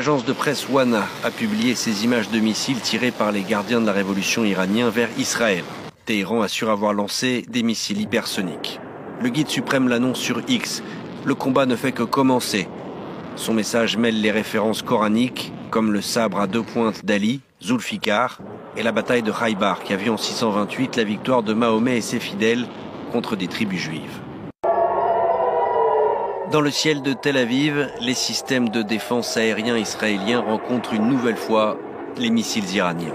L'agence de presse Wana a publié ces images de missiles tirés par les gardiens de la révolution iranienne vers Israël. Téhéran assure avoir lancé des missiles hypersoniques. Le guide suprême l'annonce sur X. Le combat ne fait que commencer. Son message mêle les références coraniques, comme le sabre à 2 pointes d'Ali, Zulfikar, et la bataille de Khaybar, qui a vu en 628 la victoire de Mahomet et ses fidèles contre des tribus juives. Dans le ciel de Tel Aviv, les systèmes de défense aériens israéliens rencontrent une nouvelle fois les missiles iraniens.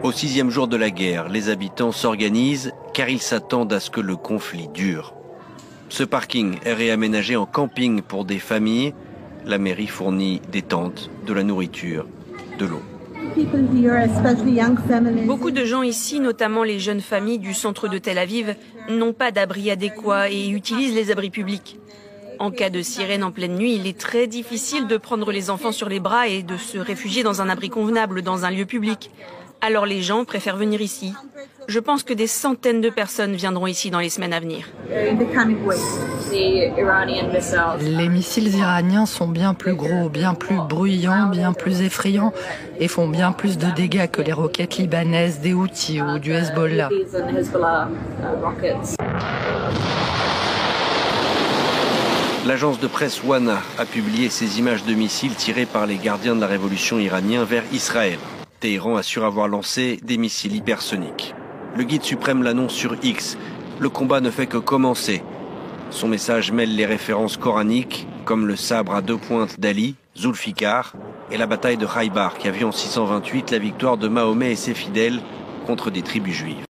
Au 6e jour de la guerre, les habitants s'organisent car ils s'attendent à ce que le conflit dure. Ce parking est réaménagé en camping pour des familles. La mairie fournit des tentes, de la nourriture, de l'eau. Beaucoup de gens ici, notamment les jeunes familles du centre de Tel Aviv, n'ont pas d'abri adéquat et utilisent les abris publics. En cas de sirène en pleine nuit, il est très difficile de prendre les enfants sur les bras et de se réfugier dans un abri convenable, dans un lieu public. Alors les gens préfèrent venir ici. Je pense que des centaines de personnes viendront ici dans les semaines à venir. Les missiles iraniens sont bien plus gros, bien plus bruyants, bien plus effrayants et font bien plus de dégâts que les roquettes libanaises des Houthis ou du Hezbollah. L'agence de presse Wana a publié ces images de missiles tirés par les gardiens de la révolution iranienne vers Israël. Téhéran assure avoir lancé des missiles hypersoniques. Le guide suprême l'annonce sur X. Le combat ne fait que commencer. Son message mêle les références coraniques, comme le sabre à 2 pointes d'Ali, Zulfikar, et la bataille de Khaybar, qui a vu en 628 la victoire de Mahomet et ses fidèles contre des tribus juives.